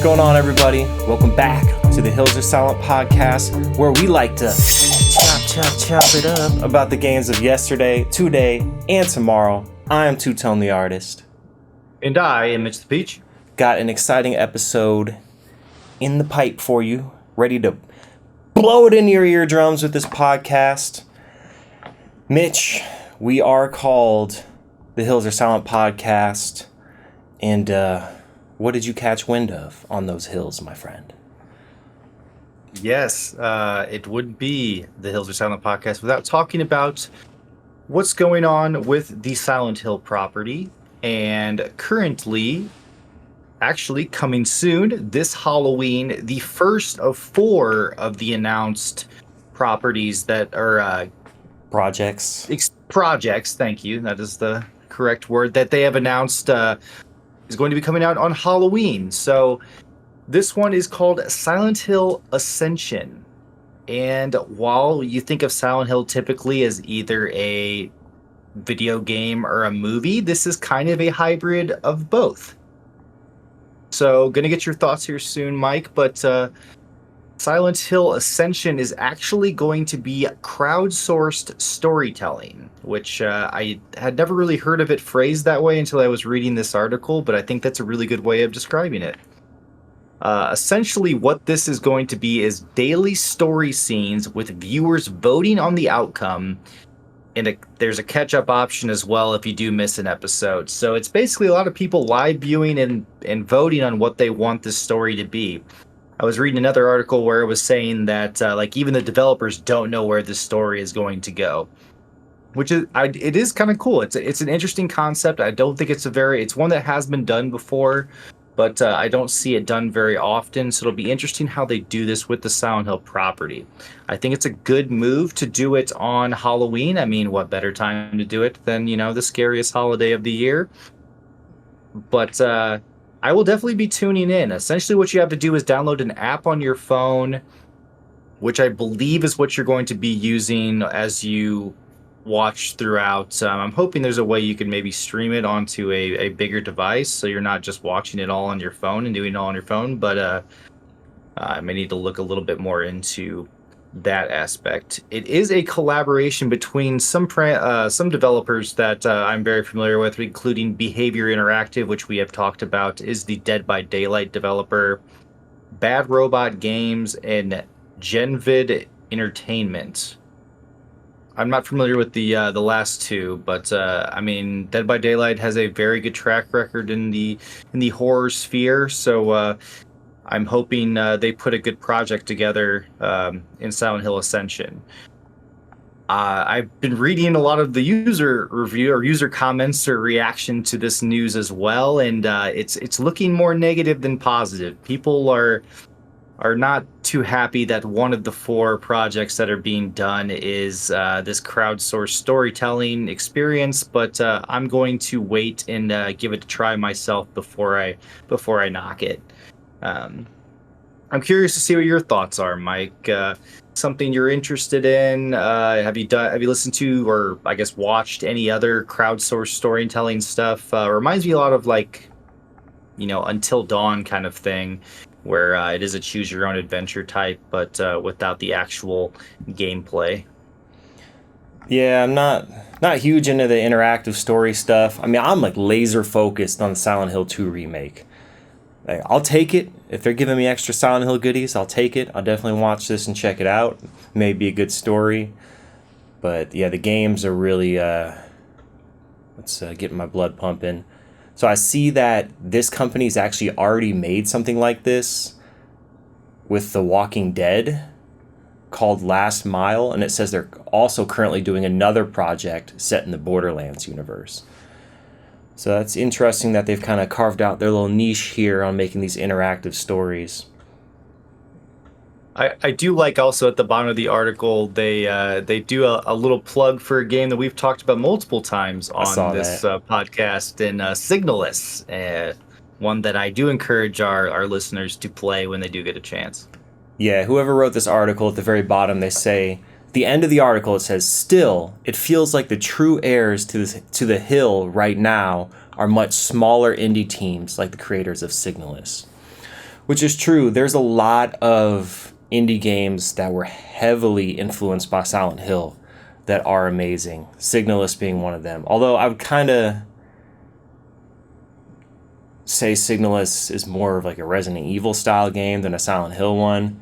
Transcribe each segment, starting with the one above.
going on, everybody? Welcome back to the Hills Are Silent podcast, where we like to chop it up about the games of yesterday, today, and tomorrow. I am Two-Tone the Artist. And I am Mitch the Peach. Got an exciting episode in the pipe for you, ready to blow it into your eardrums with this podcast. Mitch, we are called the Hills Are Silent podcast, and what did you catch wind of on those hills, my friend? Yes, it wouldn't be the Hills Are Silent podcast without talking about what's going on with the Silent Hill property. And currently, actually coming soon, this Halloween, the first of 4 of the announced properties that are... Projects, thank you. That is the correct word that they have announced is going to be coming out on Halloween. So this one is called Silent Hill Ascension. And while you think of Silent Hill typically as either a video game or a movie, this is kind of a hybrid of both. So gonna get your thoughts here soon, Mike, but Silent Hill Ascension is actually going to be crowdsourced storytelling, which I had never really heard of it phrased that way until I was reading this article, but I think that's a really good way of describing it. Essentially, what this is going to be is daily story scenes with viewers voting on the outcome, and there's a catch-up option as well if you do miss an episode. So it's basically a lot of people live viewing and voting on what they want this story to be. I was reading another article where it was saying that even the developers don't know where this story is going to go, which is it is kind of cool. It's an interesting concept. I don't think it's one that has been done before, but I don't see it done very often. So it'll be interesting how they do this with the Silent Hill property. I think it's a good move to do it on Halloween. I mean, what better time to do it than the scariest holiday of the year? But I will definitely be tuning in. Essentially, what you have to do is download an app on your phone, which I believe is what you're going to be using as you watch throughout. I'm hoping there's a way you can maybe stream it onto a bigger device, so you're not just watching it all on your phone and doing it all on your phone, but I may need to look a little bit more into that aspect. It is a collaboration between some developers that I'm very familiar with, including Behavior Interactive, which we have talked about, is the Dead by Daylight developer, Bad Robot Games, and Genvid Entertainment. I'm not familiar with the last two, but I mean, Dead by Daylight has a very good track record in the horror sphere, so I'm hoping they put a good project together in Silent Hill Ascension. I've been reading a lot of the user review or user comments or reaction to this news as well, and it's looking more negative than positive. People are not too happy that one of the 4 projects that are being done is this crowdsourced storytelling experience, but I'm going to wait and give it a try myself before I knock it. I'm curious to see what your thoughts are, Mike. Something you're interested in? Have you listened to or I guess watched any other crowdsourced storytelling stuff? Reminds me a lot of Until Dawn kind of thing, where it is a choose your own adventure type, but without the actual gameplay. Yeah, I'm not huge into the interactive story stuff. I mean, I'm laser focused on the Silent Hill 2 remake. I'll take it. If they're giving me extra Silent Hill goodies, I'll take it. I'll definitely watch this and check it out. Maybe a good story. But yeah, the games are really getting my blood pumping. So I see that this company's actually already made something like this with The Walking Dead called Last Mile, and it says they're also currently doing another project set in the Borderlands universe. So that's interesting that they've kind of carved out their little niche here on making these interactive stories. I do like also at the bottom of the article, they do a little plug for a game that we've talked about multiple times on this podcast, in Signalus, one that I do encourage our listeners to play when they do get a chance. Yeah, whoever wrote this article, at the very bottom, they say, the end of the article, it says, still, it feels like the true heirs to the Hill right now are much smaller indie teams like the creators of Signalus. Which is true. There's a lot of indie games that were heavily influenced by Silent Hill that are amazing. Signalis being one of them. Although I would kind of say Signalis is more of like a Resident Evil style game than a Silent Hill one.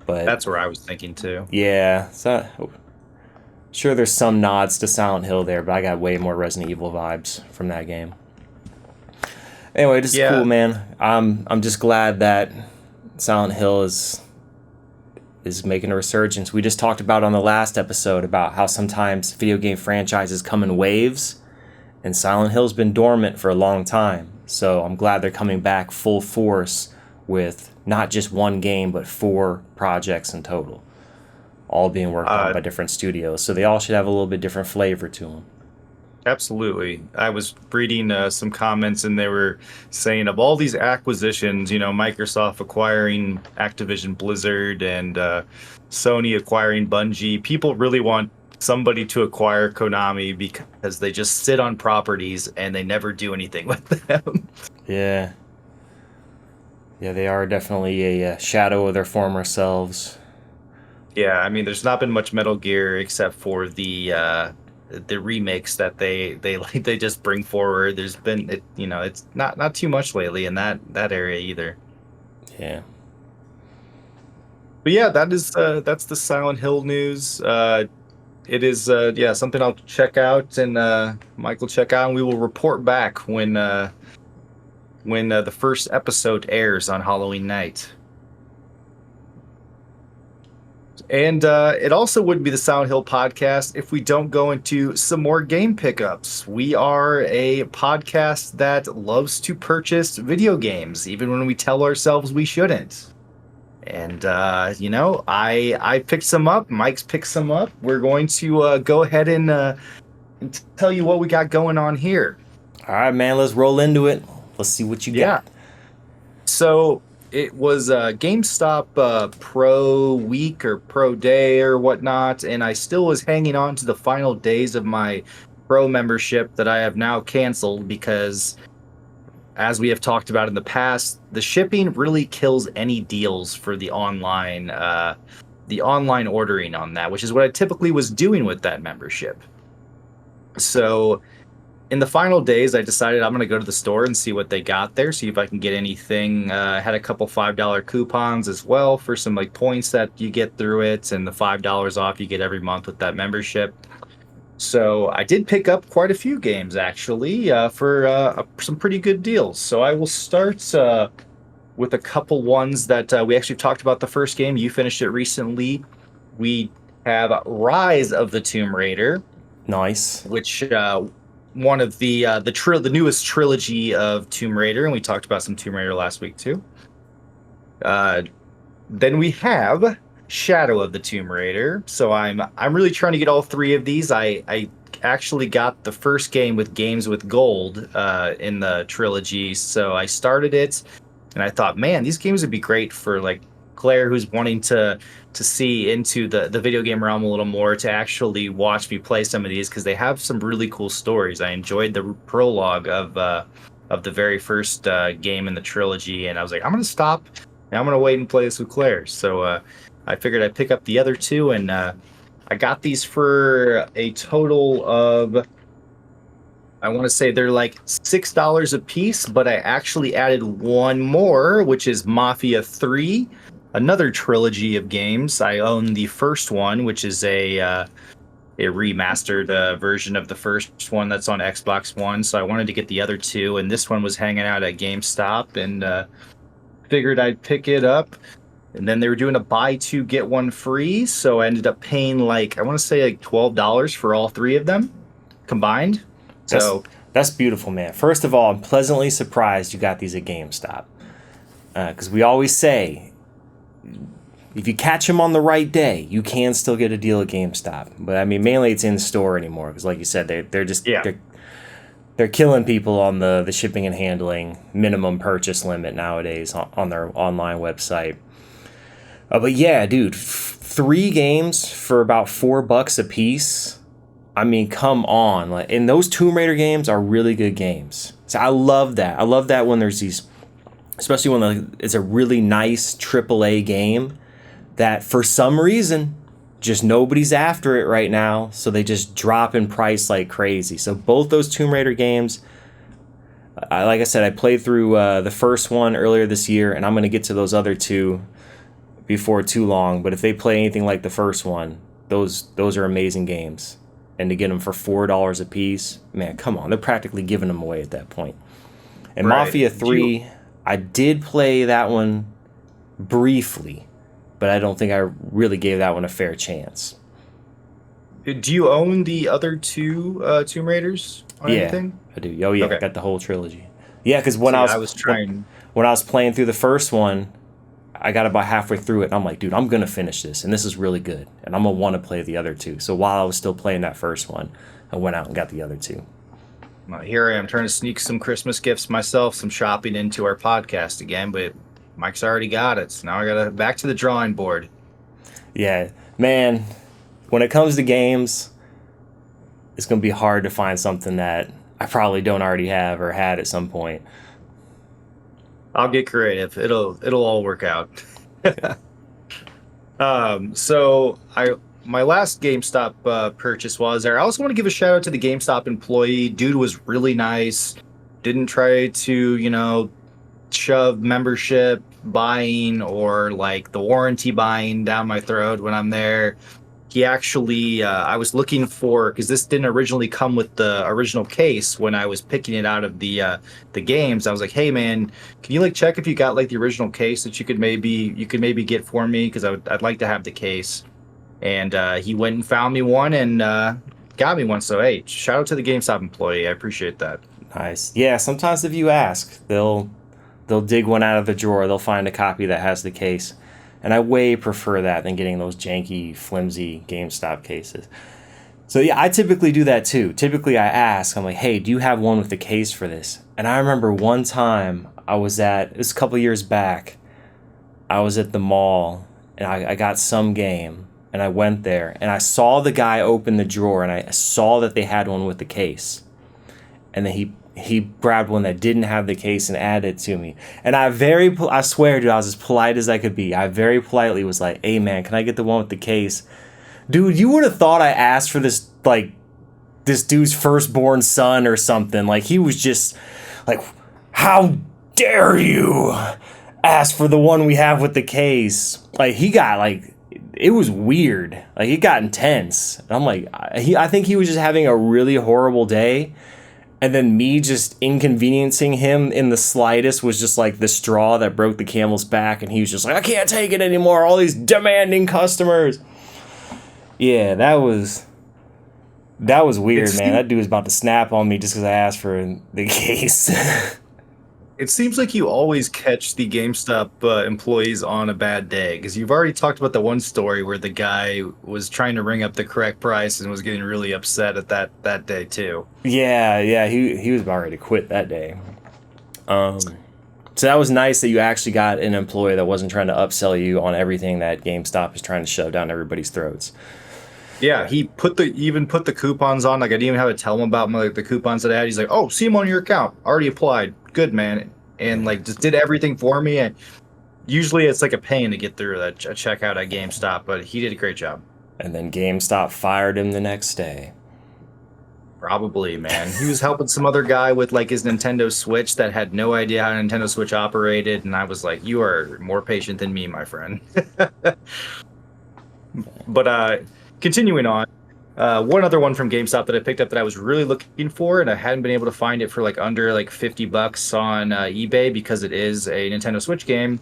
But That's where I was thinking too. yeah, so sure there's some nods to Silent Hill there, but I got way more Resident Evil vibes from that game. Anyway, this is cool, man. I'm just glad that Silent Hill is making a resurgence. We just talked about on the last episode about how sometimes video game franchises come in waves, and Silent Hill's been dormant for a long time. So I'm glad they're coming back full force with not just one game, but 4 projects in total, all being worked on by different studios. So they all should have a little bit different flavor to them. Absolutely. I was reading some comments and they were saying of all these acquisitions, Microsoft acquiring Activision Blizzard and Sony acquiring Bungie, people really want somebody to acquire Konami because they just sit on properties and they never do anything with them. Yeah. Yeah, they are definitely a shadow of their former selves. Yeah, I mean, there's not been much Metal Gear except for the remakes that they just bring forward. There's been it's not too much lately in that area either. Yeah. But yeah, that's the Silent Hill news. It is something I'll check out and Mike will check out, and we will report back when the first episode airs on Halloween night. And it also wouldn't be the Silent Hill podcast if we don't go into some more game pickups. We are a podcast that loves to purchase video games, even when we tell ourselves we shouldn't. And, I picked some up. Mike's picked some up. We're going to go ahead and tell you what we got going on here. All right, man, let's roll into it. Let's see what you got. So it was GameStop Pro Week or Pro Day or whatnot, and I still was hanging on to the final days of my Pro membership that I have now canceled because, as we have talked about in the past, the shipping really kills any deals for the online ordering on that, which is what I typically was doing with that membership. So in the final days, I decided I'm going to go to the store and see what they got there, see if I can get anything. I had a couple $5 coupons as well for some points that you get through it, and the $5 off you get every month with that membership. So I did pick up quite a few games, actually, for some pretty good deals. So I will start with a couple ones that we actually talked about the first game. You finished it recently. We have Rise of the Tomb Raider. Nice. Which one of the newest trilogy of Tomb Raider, and we talked about some Tomb Raider last week too. Then we have Shadow of the Tomb Raider. So I'm really trying to get all 3 of these. I actually got the first game with Games with Gold in the trilogy, so I started it, and I thought, man, these games would be great for Claire, who's wanting to see into the video game realm a little more, to actually watch me play some of these because they have some really cool stories. I enjoyed the prologue of the very first game in the trilogy, and I was like, I'm gonna stop and I'm gonna wait and play this with Claire. So I figured I'd pick up the other 2, and I got these for a total of, I want to say they're $6 a piece, but I actually added one more, which is Mafia 3. Another trilogy of games. I own the first one, which is a remastered version of the first one that's on Xbox One. So I wanted to get the other 2, and this one was hanging out at GameStop, and figured I'd pick it up. And then they were doing a buy 2 get 1 free, so I ended up paying I want to say $12 for all 3 of them combined. So that's beautiful, man. First of all, I'm pleasantly surprised you got these at GameStop, because we always say, if you catch them on the right day, you can still get a deal at GameStop. But I mean, mainly it's in store anymore because, like you said, they're just they're killing people on the shipping and handling minimum purchase limit nowadays on their online website. But yeah, dude, 3 games for about $4 a piece. I mean, come on! And those Tomb Raider games are really good games. So I love that. I love that when there's these especially when it's a really nice AAA game that for some reason just nobody's after it right now, so they just drop in price like crazy. So both those Tomb Raider games, like I said, I played through the first one earlier this year, and I'm going to get to those other two before too long. But if they play anything like the first one, those are amazing games. And to get them for $4 a piece, man, come on, they're practically giving them away at that point. And Right. Mafia 3, I did play that one briefly, but I don't think I really gave that one a fair chance. Do you own the other two Tomb Raiders on anything? I do. Oh yeah, Okay. I got the whole trilogy. Yeah, because when See, I was I was trying. when I was playing through the first one, I got about halfway through it, and I'm like, dude, I'm gonna finish this, and this is really good, and I'm gonna want to play the other two. So while I was still playing that first one, I went out and got the other two. Well, here I am trying to sneak some Christmas gifts myself, some shopping into our podcast again, but Mike's already got it. So now I gotta back to the drawing board. Yeah, man, when it comes to games, it's gonna be hard to find something that I probably don't already have or had at some point. I'll get creative. It'll all work out. So my last GameStop purchase was there. I also want to give a shout out to the GameStop employee. Dude was really nice. Didn't try to, shove membership buying or like the warranty buying down my throat when I'm there. He actually, I was looking for, because this didn't originally come with the original case when I was picking it out of the games. I was like, hey man, can you like check if you got like the original case that you could maybe get for me, because I'd like to have the case. And he went and found me one and got me one. So hey, shout out to the GameStop employee. I appreciate that. Nice. Yeah, sometimes if you ask, they'll dig one out of the drawer. They'll find a copy that has the case. And I way prefer that than getting those janky, flimsy GameStop cases. So yeah, I typically do that too. Typically I ask, I'm like, hey, do you have one with the case for this? And I remember one time it was a couple years back, I was at the mall and I got some game and I went there and I saw the guy open the drawer and I saw that they had one with the case. And then he grabbed one that didn't have the case and added it to me. And I swear, dude, I was as polite as I could be. I very politely was like, hey, man, can I get the one with the case? Dude, you would have thought I asked for this dude's firstborn son or something. Like, he was just like, how dare you ask for the one we have with the case? Like, he got, like, it was weird. Like, it got intense. And I'm like, I think he was just having a really horrible day. And then me just inconveniencing him in the slightest was just like the straw that broke the camel's back. And he was just like, I can't take it anymore. All these demanding customers. Yeah, that was weird, man. That dude was about to snap on me just because I asked for the case. It seems like you always catch the GameStop employees on a bad day, because you've already talked about the one story where the guy was trying to ring up the correct price and was getting really upset at that day too. Yeah, he was about ready to quit that day. So that was nice that you actually got an employee that wasn't trying to upsell you on everything that GameStop is trying to shove down everybody's throats. Yeah, he even put the coupons on. Like, I didn't even have to tell him about the coupons that I had. He's like, "Oh, see them on your account. Already applied. Good, man." And like, just did everything for me. And usually, it's like a pain to get through a checkout at GameStop, but he did a great job. And then GameStop fired him the next day. Probably, man. He was helping some other guy with like his Nintendo Switch that had no idea how Nintendo Switch operated, and I was like, "You are more patient than me, my friend." But continuing on, one other one from GameStop that I picked up that I was really looking for, and I hadn't been able to find it for like under like $50 on eBay, because it is a Nintendo Switch game.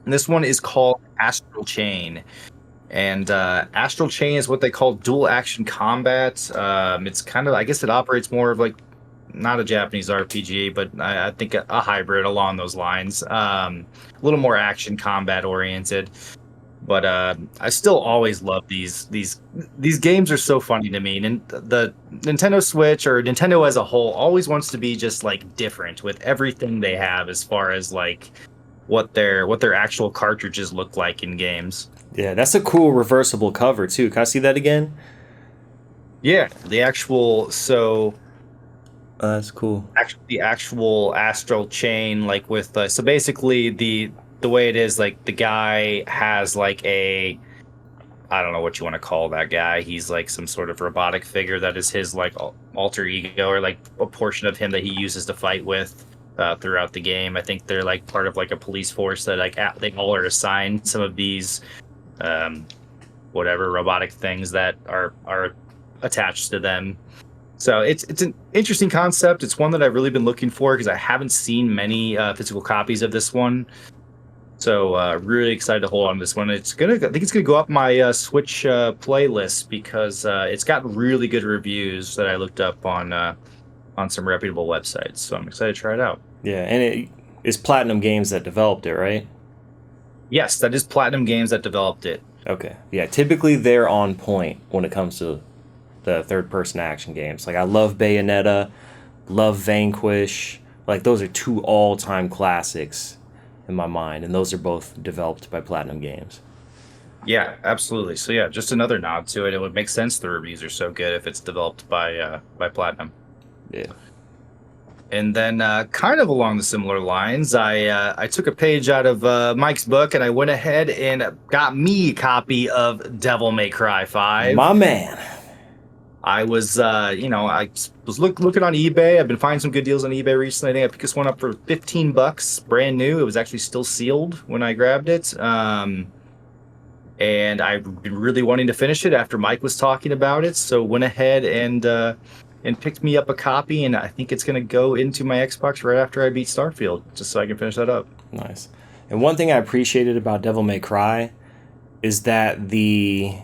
And this one is called Astral Chain. And Astral Chain is what they call dual action combat. It's kind of, I guess it operates more of like, not a Japanese RPG, but I think a hybrid along those lines. A little more action combat oriented. But I still always love these games. Are so funny to me. And the Nintendo Switch, or Nintendo as a whole, always wants to be just like different with everything they have as far as like what their actual cartridges look like in games. Yeah, that's a cool reversible cover too. Can I see that again? Yeah, the actual, so Oh, that's cool. The actual astral chain, like with so basically the way it is, like the guy has like a, I don't know what you want to call that guy. He's like some sort of robotic figure that is his like alter ego, or like a portion of him that he uses to fight with throughout the game. I think they're like part of like a police force that like they all are assigned some of these um, whatever robotic things that are attached to them. So it's an interesting concept. It's one that I've really been looking for because I haven't seen many physical copies of this one. So really excited to hold on to this one. I think it's gonna go up my Switch playlist because it's got really good reviews that I looked up on some reputable websites. So I'm excited to try it out. Yeah, and it is Platinum Games that developed it, right? Yes, that is Platinum Games that developed it. Okay. Yeah, typically they're on point when it comes to the third-person action games. Like I love Bayonetta, love Vanquish. Like those are two all-time classics in my mind, and those are both developed by Platinum Games. Yeah, absolutely. So yeah, just another nod to it. It would make sense the reviews are so good if it's developed by Platinum. Yeah. And then, kind of along the similar lines, I took a page out of Mike's book and I went ahead and got me a copy of Devil May Cry 5. My man. I was, I was looking on eBay. I've been finding some good deals on eBay recently. I think I picked this one up for $15, brand new. It was actually still sealed when I grabbed it. And I've been really wanting to finish it after Mike was talking about it. So went ahead and picked me up a copy, and I think it's going to go into my Xbox right after I beat Starfield, just so I can finish that up. Nice. And one thing I appreciated about Devil May Cry is that the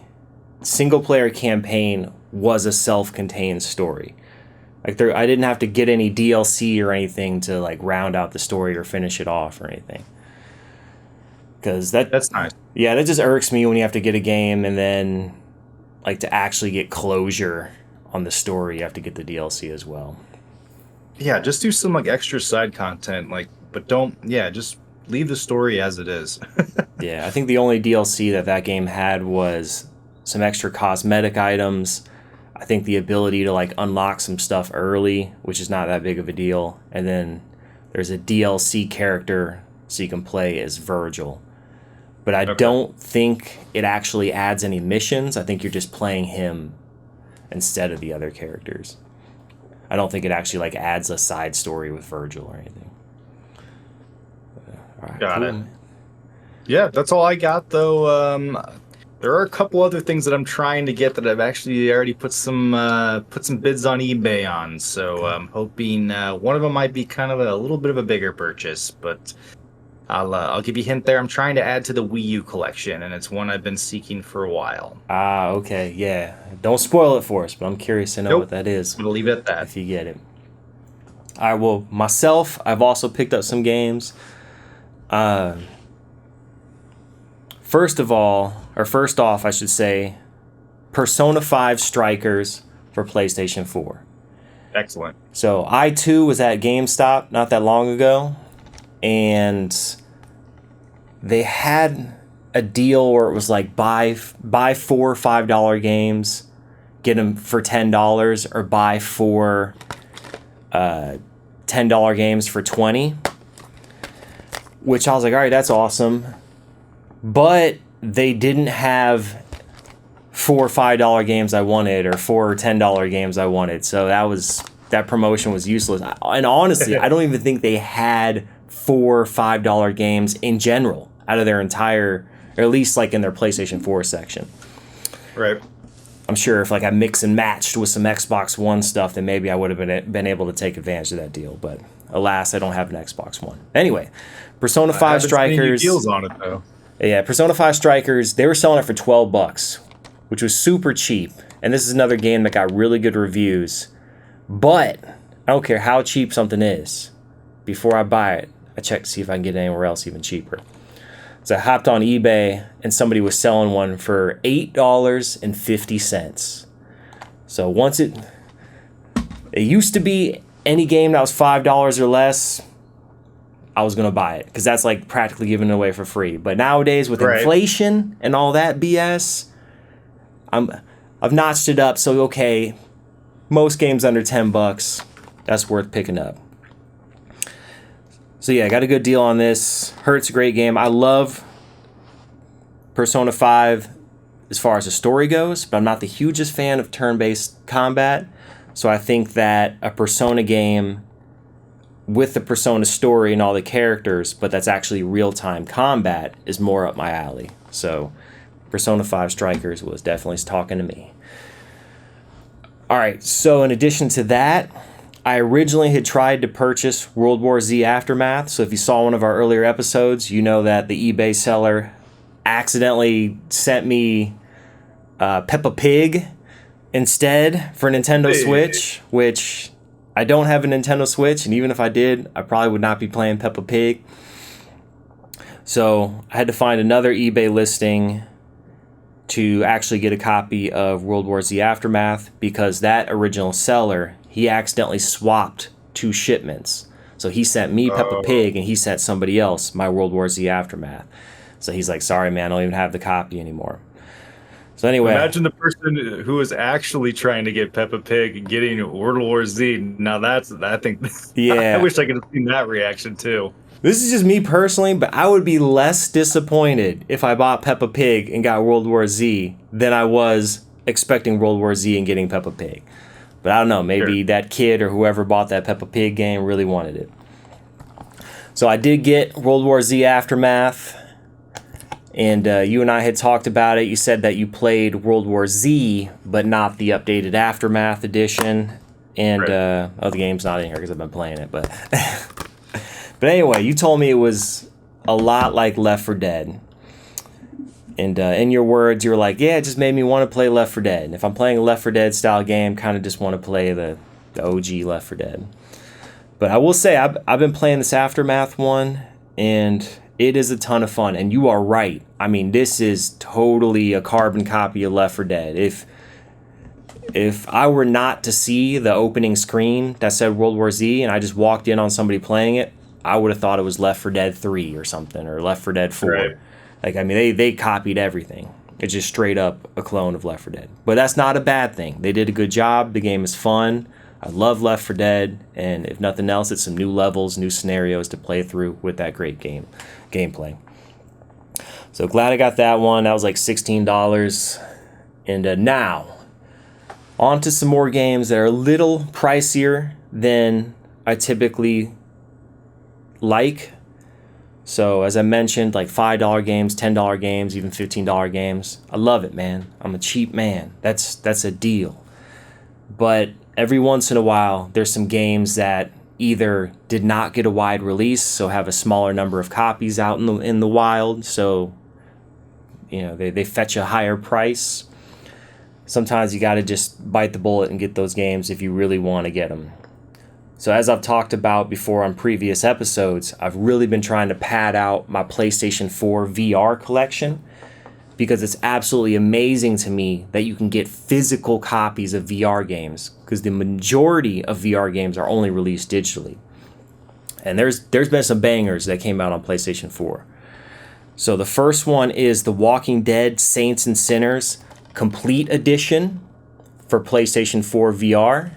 single-player campaign was a self-contained story. Like I didn't have to get any DLC or anything to like round out the story or finish it off or anything. Because that's nice. Yeah, that just irks me when you have to get a game and then like to actually get closure on the story, you have to get the DLC as well. Yeah, just do some like extra side content, like, but just leave the story as it is. Yeah, I think the only DLC that game had was some extra cosmetic items. I think the ability to like unlock some stuff early, which is not that big of a deal, and then there's a DLC character so you can play as Virgil. But I don't think it actually adds any missions. I think you're just playing him instead of the other characters. I don't think it actually like adds a side story with Virgil or anything. All right, got it. Yeah, that's all I got though. There are a couple other things that I'm trying to get that I've actually already put some bids on eBay on. So I'm hoping one of them might be kind of a little bit of a bigger purchase, but I'll give you a hint there. I'm trying to add to the Wii U collection, and it's one I've been seeking for a while. Ah, okay, yeah. Don't spoil it for us, but I'm curious to know what that is. I'm gonna leave it at that. If you get it. All right. Well, myself, I've also picked up some games. First off, I should say, Persona 5 Strikers for PlayStation 4. Excellent. So I too was at GameStop not that long ago, and they had a deal where it was like buy 4 $5 games, get them for $10, or buy 4 $10 games for $20. Which I was like, all right, that's awesome. But they didn't have 4 $5 games I wanted or 4 $10 games I wanted. So that promotion was useless. And honestly, I don't even think they had 4 $5 games in general out of their entire, or at least like in their PlayStation 4 section. Right. I'm sure if like I mix and matched with some Xbox One stuff, then maybe I would have been able to take advantage of that deal. But alas, I don't have an Xbox One. Anyway, Persona 5 Strikers. Deals on it though. Yeah, Persona 5 Strikers, they were selling it for $12, which was super cheap. And this is another game that got really good reviews. But I don't care how cheap something is. Before I buy it, I check to see if I can get it anywhere else even cheaper. So I hopped on eBay and somebody was selling one for $8.50. So once it used to be any game that was $5 or less, I was going to buy it because that's like practically giving it away for free. But nowadays with inflation and all that BS, I've notched it up. So, okay, most games under $10, that's worth picking up. So yeah, I got a good deal on this. Heard it's a great game. I love Persona 5 as far as the story goes, but I'm not the hugest fan of turn-based combat. So I think that a Persona game with the Persona story and all the characters, but that's actually real-time combat, is more up my alley. So Persona 5 Strikers was definitely talking to me. All right, so in addition to that, I originally had tried to purchase World War Z Aftermath. So if you saw one of our earlier episodes, you know that the eBay seller accidentally sent me Peppa Pig instead for Nintendo Switch, which I don't have a Nintendo Switch, and even if I did, I probably would not be playing Peppa Pig. So I had to find another eBay listing to actually get a copy of World War Z Aftermath, because that original seller, he accidentally swapped 2 shipments. So he sent me Peppa Pig, and he sent somebody else my World War Z Aftermath. So he's like, sorry, man, I don't even have the copy anymore. So anyway. Imagine the person who was actually trying to get Peppa Pig getting World War Z. Now I think, yeah. I wish I could have seen that reaction too. This is just me personally, but I would be less disappointed if I bought Peppa Pig and got World War Z than I was expecting World War Z and getting Peppa Pig. But I don't know, maybe that kid or whoever bought that Peppa Pig game really wanted it. So I did get World War Z Aftermath, and you and I had talked about it. You said that you played World War Z, but not the updated Aftermath edition. And the game's not in here because I've been playing it, but... But anyway, you told me it was a lot like Left 4 Dead. And in your words, you were like, yeah, it just made me want to play Left 4 Dead. And if I'm playing a Left 4 Dead style game, kind of just want to play the OG Left 4 Dead. But I will say, I've been playing this Aftermath one, and it is a ton of fun. And you are right. I mean, this is totally a carbon copy of Left 4 Dead. If I were not to see the opening screen that said World War Z, and I just walked in on somebody playing it, I would have thought it was Left 4 Dead 3 or something, or Left 4 Dead 4. Right. Like, I mean, they copied everything. It's just straight up a clone of Left 4 Dead. But that's not a bad thing. They did a good job. The game is fun. I love Left 4 Dead, and if nothing else, it's some new levels, new scenarios to play through with that great gameplay. So glad I got that one. That was like $16. And now, on to some more games that are a little pricier than I typically like. So as I mentioned, like $5 games, $10 games, even $15 games. I love it, man. I'm a cheap man. That's a deal. But every once in a while, there's some games that either did not get a wide release, so have a smaller number of copies out in the wild, so you know they fetch a higher price. Sometimes you got to just bite the bullet and get those games if you really want to get them. So as I've talked about before on previous episodes, I've really been trying to pad out my PlayStation 4 VR collection, because it's absolutely amazing to me that you can get physical copies of VR games, because the majority of VR games are only released digitally. And there's been some bangers that came out on PlayStation 4. So the first one is The Walking Dead Saints and Sinners Complete Edition for PlayStation 4 VR.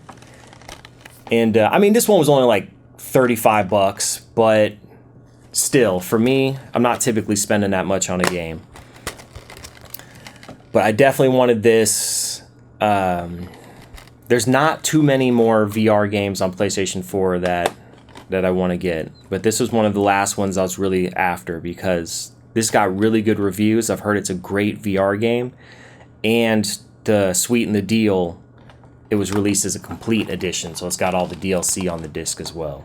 And I mean, this one was only like $35, but still, for me, I'm not typically spending that much on a game. But I definitely wanted this. There's not too many more VR games on PlayStation 4 that I want to get. But this was one of the last ones I was really after, because this got really good reviews. I've heard it's a great VR game. And to sweeten the deal, it was released as a complete edition, so it's got all the DLC on the disc as well.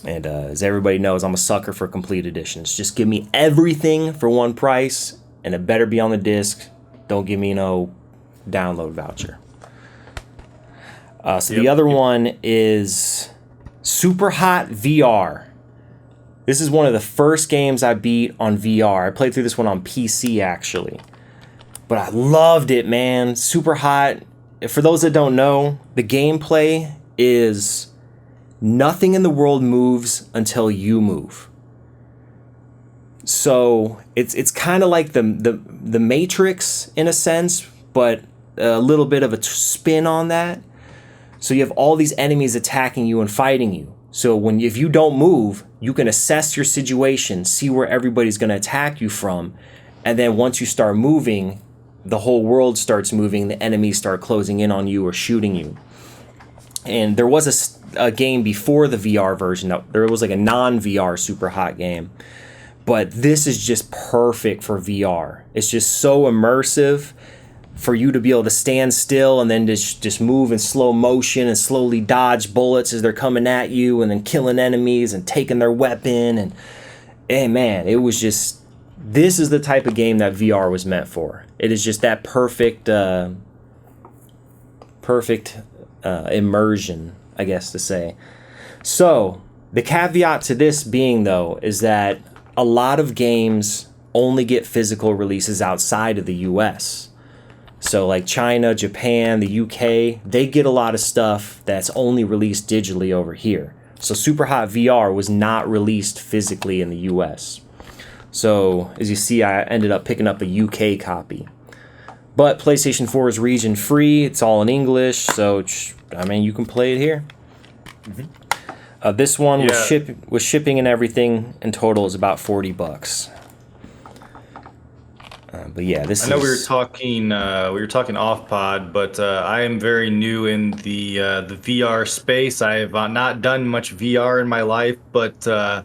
And as everybody knows, I'm a sucker for complete editions. Just give me everything for one price, and it better be on the disc. Don't give me no download voucher. The other one is Super Hot VR. This is one of the first games I beat on VR. I played through this one on PC, actually. But I loved it, man. Super Hot. For those that don't know, the gameplay is nothing in the world moves until you move. So it's kind of like the Matrix in a sense, but a little bit of a spin on that. So you have all these enemies attacking you and fighting you. So if you don't move, you can assess your situation, see where everybody's going to attack you from, and then once you start moving, the whole world starts moving, the enemies start closing in on you or shooting you. And there was a game before the VR version. There was like a non-VR super hot game. But this is just perfect for VR. It's just so immersive for you to be able to stand still and then just move in slow motion and slowly dodge bullets as they're coming at you and then killing enemies and taking their weapon. And man, it was just, this is the type of game that VR was meant for. It is just that perfect immersion, I guess to say. So the caveat to this being, though, is that a lot of games only get physical releases outside of the US. So like China, Japan, the UK, they get a lot of stuff that's only released digitally over here. So Superhot VR was not released physically in the US. So as you see, I ended up picking up a UK copy. But PlayStation 4 is region free. It's all in English. So, I mean, you can play it here. Mm-hmm. This one was shipping and everything in total is about $40. But yeah, I know we were talking off pod, but I am very new in the VR space. I have not done much VR in my life, but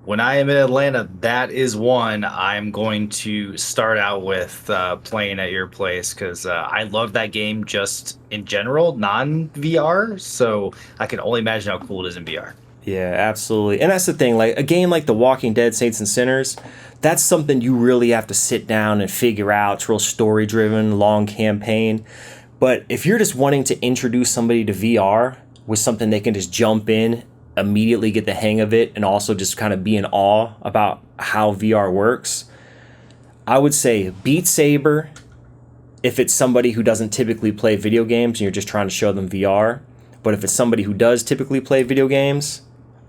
when I am in Atlanta, that is one I'm going to start out with playing at your place, because I love that game just in general, non-VR. So I can only imagine how cool it is in VR. Yeah, absolutely. And that's the thing, like a game like The Walking Dead, Saints and Sinners, that's something you really have to sit down and figure out. It's real story driven, long campaign. But if you're just wanting to introduce somebody to VR with something they can just jump in, immediately get the hang of it, and also just kind of be in awe about how VR works, I would say Beat Saber if it's somebody who doesn't typically play video games and you're just trying to show them VR. But if it's somebody who does typically play video games,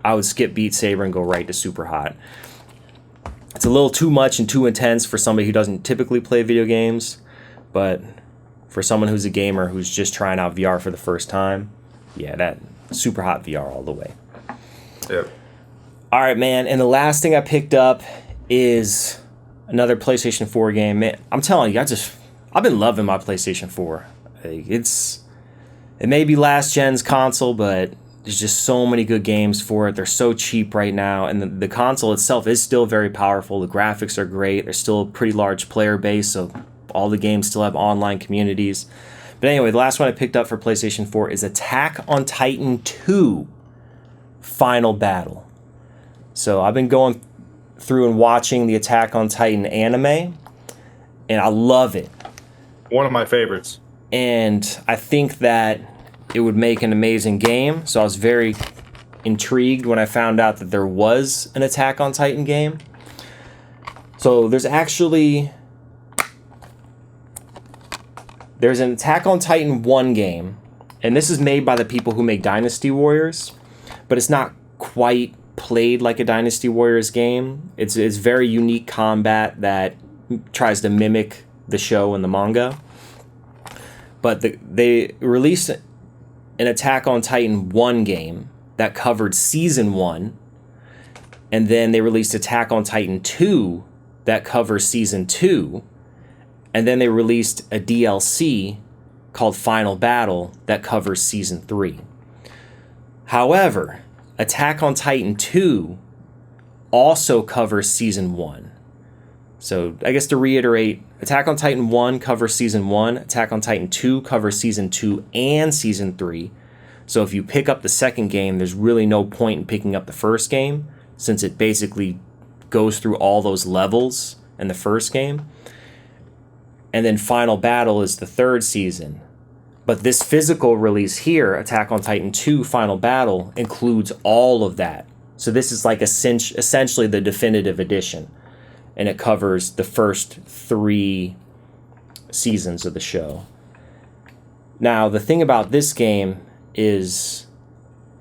I would skip Beat Saber and go right to Superhot. It's a little too much and too intense for somebody who doesn't typically play video games, but for someone who's a gamer who's just trying out VR for the first time, yeah, that Superhot VR all the way. Yep. All right, man. And the last thing I picked up is another PlayStation 4 game. Man, I'm telling you, I've been loving my PlayStation 4. It may be last gen's console, but there's just so many good games for it. They're so cheap right now, and the console itself is still very powerful. The graphics are great. There's still a pretty large player base, so all the games still have online communities. But anyway, the last one I picked up for PlayStation 4 is Attack on Titan 2 Final Battle. So I've been going through and watching the Attack on Titan anime, and I love it. One of my favorites. And I think that it would make an amazing game. So I was very intrigued when I found out that there was an Attack on Titan game. So there's an Attack on Titan 1 game, and this is made by the people who make Dynasty Warriors, but it's not quite played like a Dynasty Warriors game. It's very unique combat that tries to mimic the show and the manga. But they released an Attack on Titan 1 game that covered Season 1, and then they released Attack on Titan 2 that covers Season 2, and then they released a DLC called Final Battle that covers Season 3. However, Attack on Titan 2 also covers Season 1. So I guess to reiterate, Attack on Titan 1 covers Season 1, Attack on Titan 2 covers Season 2 and Season 3. So if you pick up the second game, there's really no point in picking up the first game, since it basically goes through all those levels in the first game. And then Final Battle is the third season. But this physical release here, Attack on Titan 2 Final Battle, includes all of that. So this is like essentially the definitive edition. And it covers the first 3 seasons of the show. Now, the thing about this game is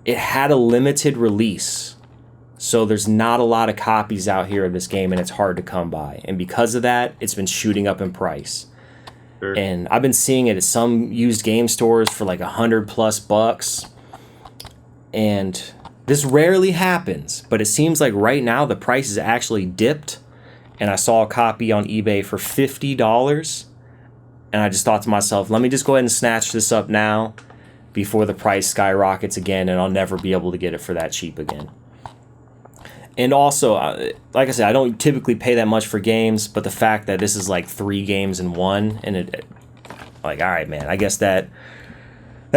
it had a limited release. So there's not a lot of copies out here of this game, and it's hard to come by. And because of that, it's been shooting up in price. Sure. And I've been seeing it at some used game stores for like $100+. And this rarely happens, but it seems like right now the price is actually dipped. And I saw a copy on eBay for $50. And I just thought to myself, let me just go ahead and snatch this up now before the price skyrockets again, and I'll never be able to get it for that cheap again. And also, like I said, I don't typically pay that much for games, but the fact that this is like 3 games in one, and it like, all right, man, I guess that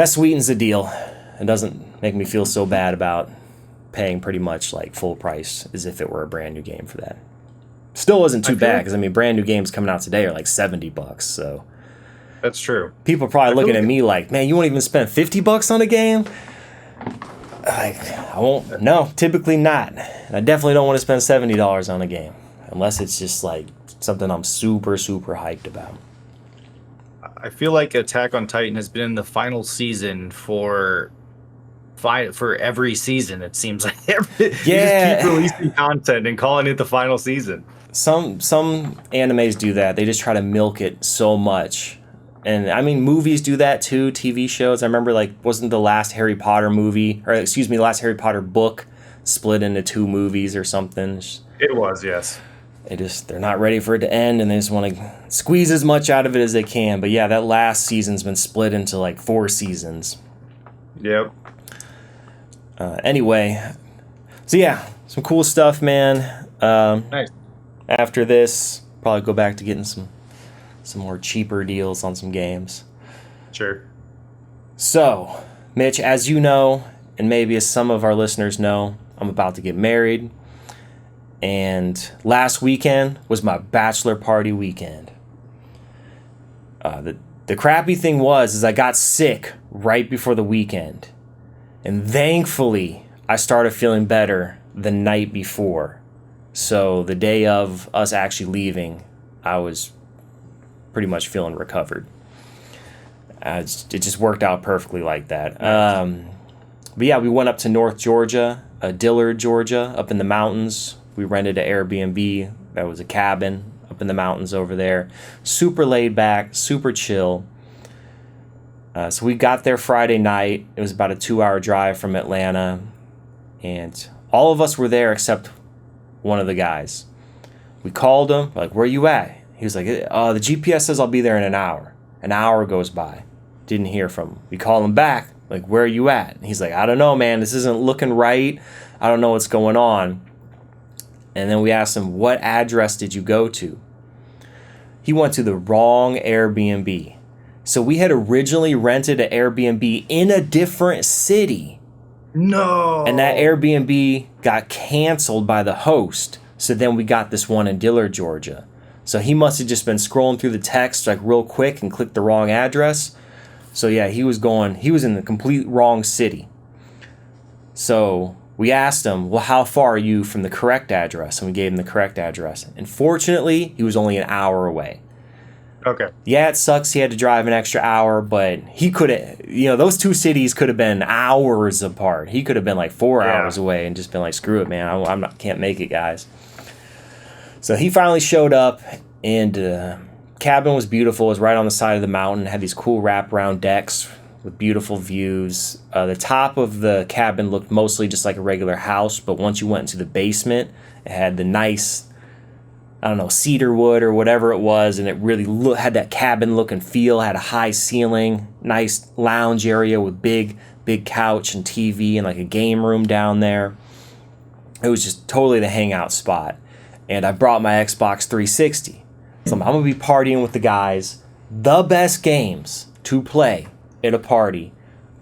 sweetens the deal. It doesn't make me feel so bad about paying pretty much like full price as if it were a brand new game for that. Still isn't too bad, because I mean, brand new games coming out today are like $70, so that's true. people are probably looking at me like, man, you won't even spend $50 on a game? Like, I won't. No, typically not. And I definitely don't want to spend $70 on a game unless it's just like something I'm super hyped about. I feel like Attack on Titan has been in the final season for every season. It seems like they just keep releasing content and calling it the final season. Some animes do that. They just try to milk it so much. And I mean, movies do that too, TV shows. I remember, like, wasn't the last Harry Potter movie, or excuse me, the last Harry Potter book split into 2 movies or something? It was, yes. They're not ready for it to end, and they just want to squeeze as much out of it as they can. But yeah, that last season's been split into like 4 seasons. Yep. Anyway, so yeah, some cool stuff, man. Nice. After this, probably go back to getting some more cheaper deals on some games. Sure. So, Mitch, as you know, and maybe as some of our listeners know, I'm about to get married. And last weekend was my bachelor party weekend. The crappy thing is I got sick right before the weekend. And thankfully, I started feeling better the night before. So the day of us actually leaving, I was pretty much feeling recovered. It just worked out perfectly like that. But yeah, we went up to North Georgia, Dillard, Georgia, up in the mountains. We rented an Airbnb. That was a cabin up in the mountains over there. Super laid back, super chill. So we got there Friday night. It was about a 2-hour drive from Atlanta. And all of us were there except one of the guys. We called him, like, where you at? He was like, the GPS says I'll be there in an hour. An hour goes by. Didn't hear from him. We call him back, like, where are you at? And he's like, I don't know, man. This isn't looking right. I don't know what's going on. And then we asked him, what address did you go to? He went to the wrong Airbnb. So we had originally rented an Airbnb in a different city. No. And that Airbnb got canceled by the host. So then we got this one in Dillard, Georgia. So he must have just been scrolling through the text like real quick and clicked the wrong address. So yeah, he was in the complete wrong city. So we asked him, well, how far are you from the correct address? And we gave him the correct address. And fortunately, he was only an hour away. Okay. Yeah, it sucks he had to drive an extra hour, but he could have, those 2 cities could have been hours apart. He could have been like 4 hours away and just been like, screw it, man. Can't make it, guys. So he finally showed up, and cabin was beautiful. It was right on the side of the mountain. It had these cool wraparound decks with beautiful views. The top of the cabin looked mostly just like a regular house, but once you went into the basement, it had the nice, I don't know, cedar wood or whatever it was, and it really had that cabin look and feel. Had a high ceiling, nice lounge area with big couch and TV and like a game room down there. It was just totally the hangout spot. And I brought my Xbox 360. So I'm going to be partying with the guys. The best games to play at a party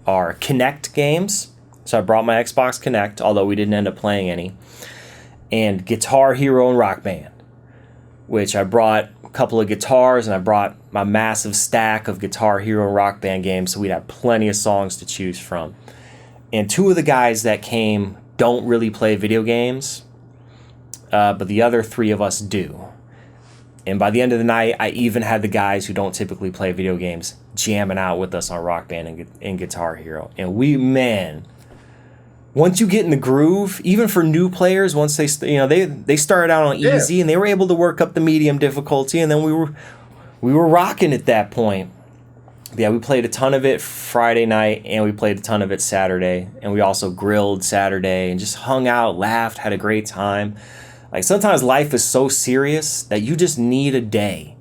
are Kinect games. So I brought my Xbox Kinect, although we didn't end up playing any. And Guitar Hero and Rock Band, which I brought a couple of guitars, and I brought my massive stack of Guitar Hero and Rock Band games, so we'd have plenty of songs to choose from. And 2 of the guys that came don't really play video games, but the other 3 of us do. And by the end of the night, I even had the guys who don't typically play video games jamming out with us on Rock Band and Guitar Hero. And once you get in the groove, even for new players, once they started out on easy, and they were able to work up the medium difficulty, and then we we were rocking at that point. Yeah, we played a ton of it Friday night, and we played a ton of it Saturday, and we also grilled Saturday and just hung out, laughed, had a great time. Like, sometimes life is so serious that you just need a day,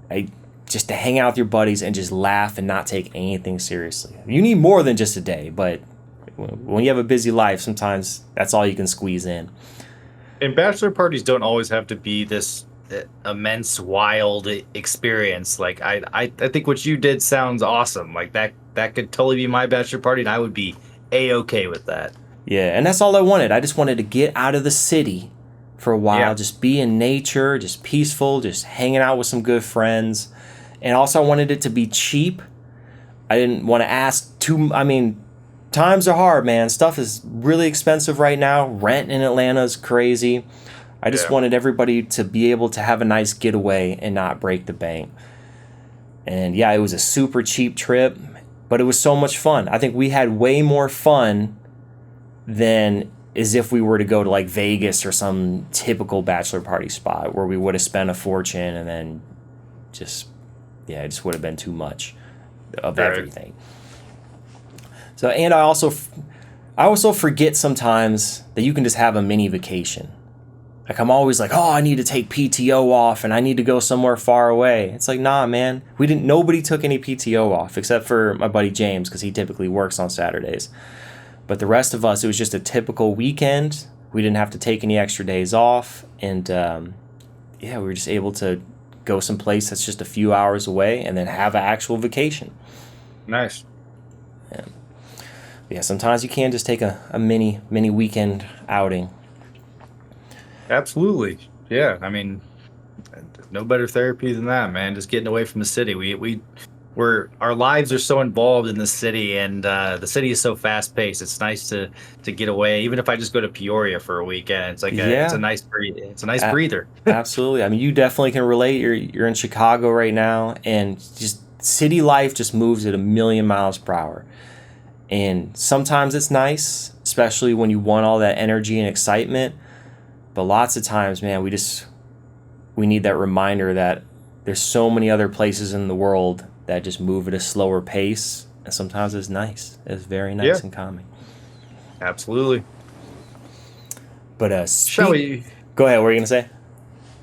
like, just to hang out with your buddies and just laugh and not take anything seriously. You need more than just a day, but when you have a busy life, sometimes that's all you can squeeze in. And bachelor parties don't always have to be this immense, wild experience. Like I think what you did sounds awesome. Like that could totally be my bachelor party, and I would be a-okay with that. Yeah, and that's all I wanted. I just wanted to get out of the city for a while, just be in nature, just peaceful, just hanging out with some good friends. And also I wanted it to be cheap. I didn't want to ask too, I mean, times are hard, man. Stuff is really expensive right now. Rent in Atlanta is crazy. I just wanted everybody to be able to have a nice getaway and not break the bank. And yeah, it was a super cheap trip, but it was so much fun. I think we had way more fun than as if we were to go to like Vegas or some typical bachelor party spot where we would have spent a fortune and then just, it just would have been too much of everything. So, and I also forget sometimes that you can just have a mini vacation. Like, I'm always like, oh, I need to take PTO off and I need to go somewhere far away. It's like, nah, man. Nobody took any PTO off except for my buddy James, because he typically works on Saturdays. But the rest of us, it was just a typical weekend. We didn't have to take any extra days off. And we were just able to go someplace that's just a few hours away and then have an actual vacation. Nice. Yeah, sometimes you can just take a mini weekend outing. Absolutely. Yeah, I mean, no better therapy than that, man. Just getting away from the city. Our lives are so involved in the city, and the city is so fast paced. It's nice to get away. Even if I just go to Peoria for a weekend, it's like it's a nice breather. Absolutely. I mean, you definitely can relate. You're in Chicago right now, and just city life just moves at 1,000,000 miles per hour. And sometimes it's nice, especially when you want all that energy and excitement. But lots of times, man, we need that reminder that there's so many other places in the world that just move at a slower pace. And sometimes it's nice. It's very nice and calming. Absolutely. But shall we? Go ahead. What were you going to say?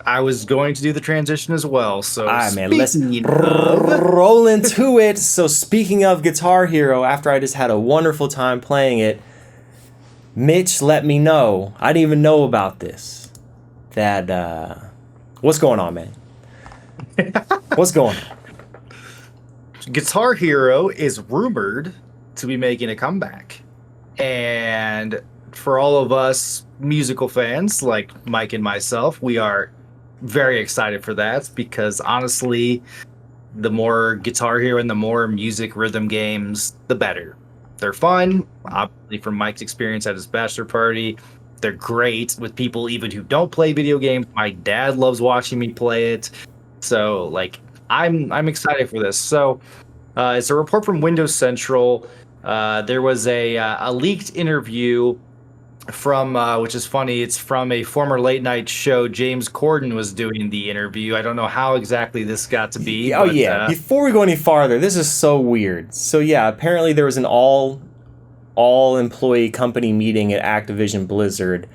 I was going to do the transition as well. So, all right, man, let's roll into it. So, speaking of Guitar Hero, after I just had a wonderful time playing it, Mitch let me know. I didn't even know about this. That what's going on, man? What's going on? Guitar Hero is rumored to be making a comeback, and for all of us musical fans like Mike and myself, we are very excited for that, because honestly, the more Guitar Hero and the more music rhythm games, the better. They're fun. Obviously, from Mike's experience at his bachelor party, they're great with people even who don't play video games. My dad loves watching me play it. So, like, I'm excited for this. So, it's a report from Windows Central. There was a leaked interview from, which is funny, it's from a former late night show. James Corden was doing the interview. I don't know how exactly this got to be. Oh, yeah. Before we go any farther, this is so weird. So, yeah, apparently there was an all employee company meeting at Activision Blizzard,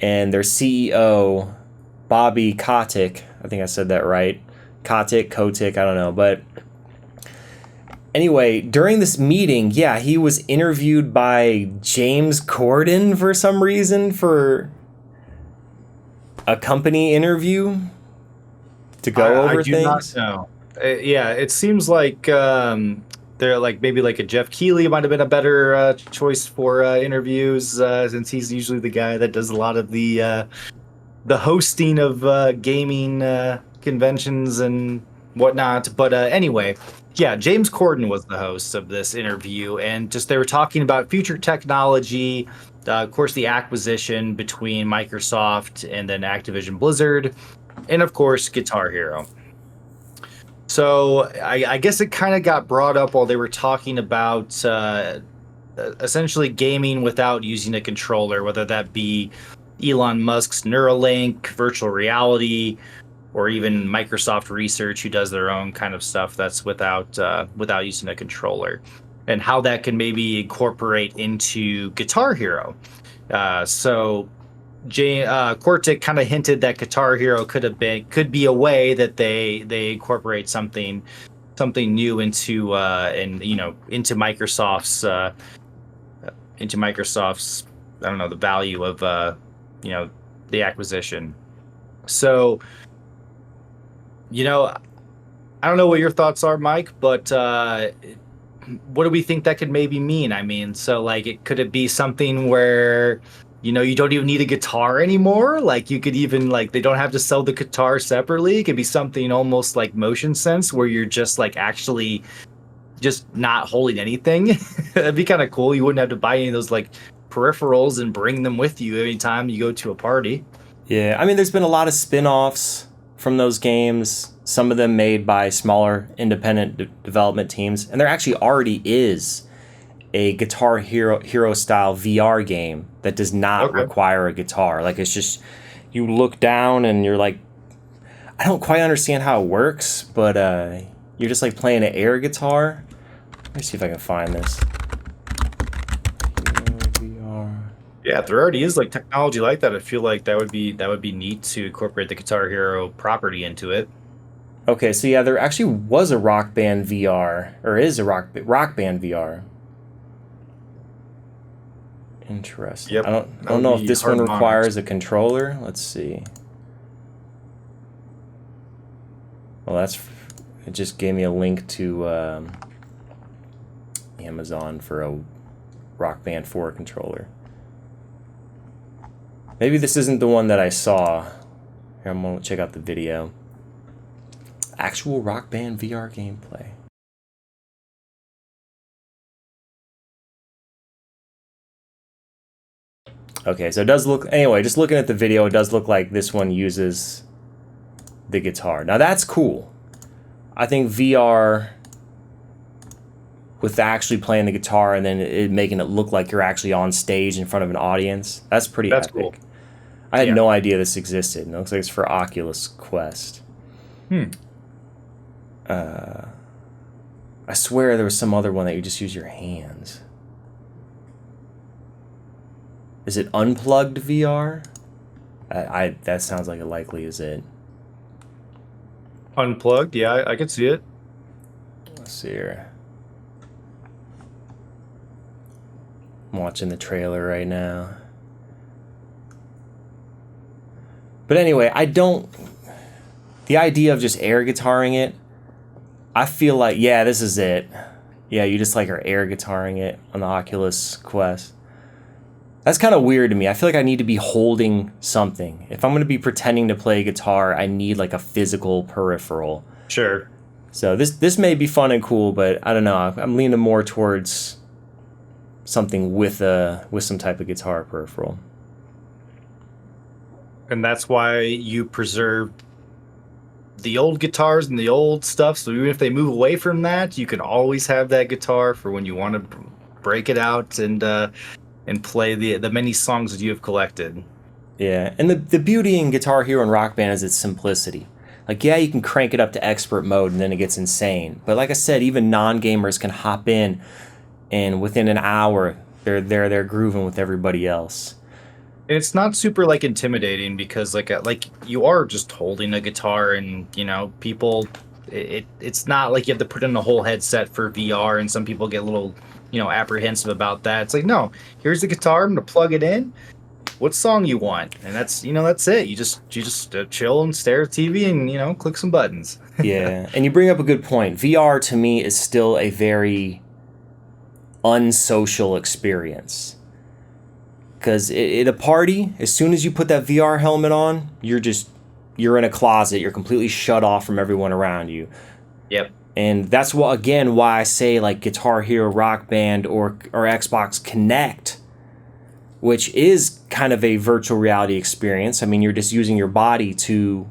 and their CEO, Bobby Kotick, I think I said that right. Kotick, I don't know. But anyway, during this meeting, he was interviewed by James Corden for some reason for a company interview to go over things. I do not know. It seems like they're like maybe like a Jeff Keighley might have been a better choice for interviews, since he's usually the guy that does a lot of the hosting of gaming conventions and whatnot. But anyway. Yeah, James Corden was the host of this interview, and just they were talking about future technology, of course, the acquisition between Microsoft and then Activision Blizzard, and of course, Guitar Hero. So I guess it kind of got brought up while they were talking about essentially gaming without using a controller, whether that be Elon Musk's Neuralink, virtual reality, or even Microsoft Research, who does their own kind of stuff that's without using a controller, and how that can maybe incorporate into Guitar Hero. So Quartic kind of hinted that Guitar Hero could be a way that they incorporate something new into into Microsoft's I don't know, the value of the acquisition. So I don't know what your thoughts are, Mike, but what do we think that could maybe mean? I mean, so like, could it be something where you don't even need a guitar anymore? Like, you could even like, they don't have to sell the guitar separately. It could be something almost like Motion Sense, where you're just like actually just not holding anything. That'd be kind of cool. You wouldn't have to buy any of those like peripherals and bring them with you anytime you go to a party. Yeah, I mean, there's been a lot of spin-offs from those games, some of them made by smaller independent development teams, and there actually already is a Guitar Hero style VR game that does not require a guitar. Like, it's just, you look down and you're like, I don't quite understand how it works, but you're just like playing an air guitar. Let me see if I can find this. Yeah, if there already is like technology like that, I feel like that would be neat to incorporate the Guitar Hero property into it. Okay, so yeah, there actually was a Rock Band VR, or is a Rock Band VR. Interesting. Yep, I don't know if this one requires a controller. Let's see. Well, it just gave me a link to Amazon for a Rock Band 4 controller. Maybe this isn't the one that I saw. Here, I'm gonna check out the video. Actual Rock Band VR gameplay. Okay, so it does look, anyway, just looking at the video, it does look like this one uses the guitar. Now that's cool. I think VR with actually playing the guitar and then making it look like you're actually on stage in front of an audience, that's pretty epic. Cool. I had no idea this existed. It looks like it's for Oculus Quest. I swear there was some other one that you just use your hands. Is it unplugged VR? That sounds like it likely is it. Unplugged? Yeah, I can see it. Let's see here. I'm watching the trailer right now. But anyway, the idea of just air guitaring it, I feel like, yeah, this is it. Yeah, you just like are air guitaring it on the Oculus Quest. That's kind of weird to me. I feel like I need to be holding something. If I'm going to be pretending to play guitar, I need like a physical peripheral. Sure. So this may be fun and cool, but I don't know. I'm leaning more towards something with some type of guitar peripheral. And that's why you preserve the old guitars and the old stuff. So even if they move away from that, you can always have that guitar for when you want to break it out and play the many songs that you have collected. Yeah, and the beauty in Guitar Hero and Rock Band is its simplicity. Like, yeah, you can crank it up to expert mode and then it gets insane. But like I said, even non-gamers can hop in, and within an hour, they're grooving with everybody else. And it's not super like intimidating because like you are just holding a guitar, and people, it's not like you have to put in a whole headset for VR, and some people get a little apprehensive about that. It's like, no, here's the guitar, I'm gonna plug it in. What song you want? And that's that's it. You just chill and stare at TV and click some buttons. Yeah, and you bring up a good point. VR to me is still a very unsocial experience. Because at a party, as soon as you put that VR helmet on, you're in a closet. You're completely shut off from everyone around you. Yep. And that's why I say like Guitar Hero, Rock Band, or Xbox Kinect, which is kind of a virtual reality experience. I mean, you're just using your body to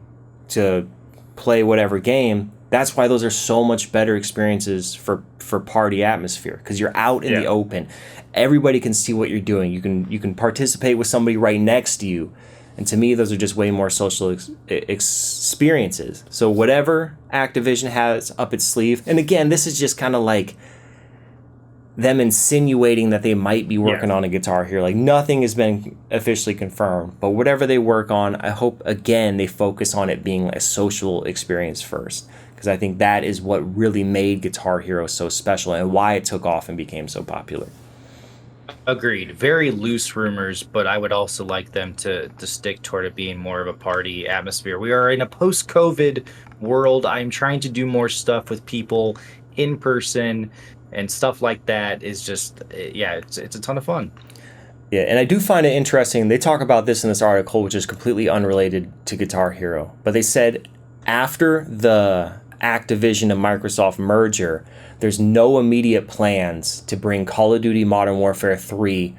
play whatever game. That's why those are so much better experiences for party atmosphere, because you're out in the open. Everybody can see what you're doing. You can participate with somebody right next to you. And to me, those are just way more social experiences. So whatever Activision has up its sleeve, and again, this is just kind of like them insinuating that they might be working on a Guitar Hero. Like, nothing has been officially confirmed, but whatever they work on, I hope, again, they focus on it being a social experience first, because I think that is what really made Guitar Hero so special and why it took off and became so popular. Agreed. Very loose rumors, but I would also like them to stick toward it being more of a party atmosphere. We are in a post-COVID world. I'm trying to do more stuff with people in person, and stuff like that is just, it's a ton of fun. Yeah, and I do find it interesting. They talk about this in this article, which is completely unrelated to Guitar Hero. But they said after the Activision and Microsoft merger, there's no immediate plans to bring Call of Duty Modern Warfare 3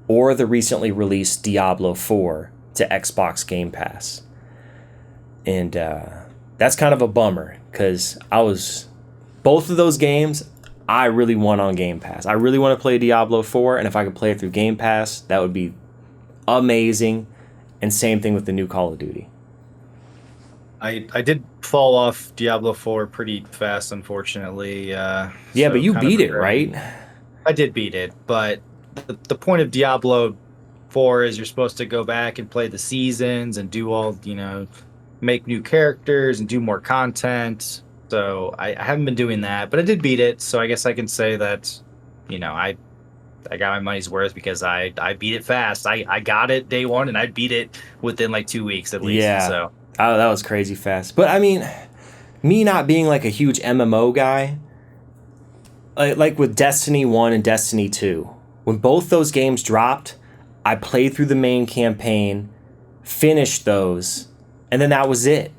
or the recently released Diablo 4 to Xbox Game Pass. And that's kind of a bummer, because both of those games I really want on Game Pass. I really want to play Diablo 4, and if I could play it through Game Pass, that would be amazing. And same thing with the new Call of Duty. I did fall off Diablo 4 pretty fast, unfortunately. Yeah, so but you beat it, right? I did beat it, but the point of Diablo 4 is you're supposed to go back and play the seasons and do all, make new characters and do more content. So I haven't been doing that, but I did beat it. So I guess I can say that, I got my money's worth, because I beat it fast. I got it day one, and I beat it within like 2 weeks at least. Yeah. So that was crazy fast. But I mean, me not being like a huge MMO guy, like with Destiny 1 and Destiny 2, when both those games dropped, I played through the main campaign, finished those, and then that was it.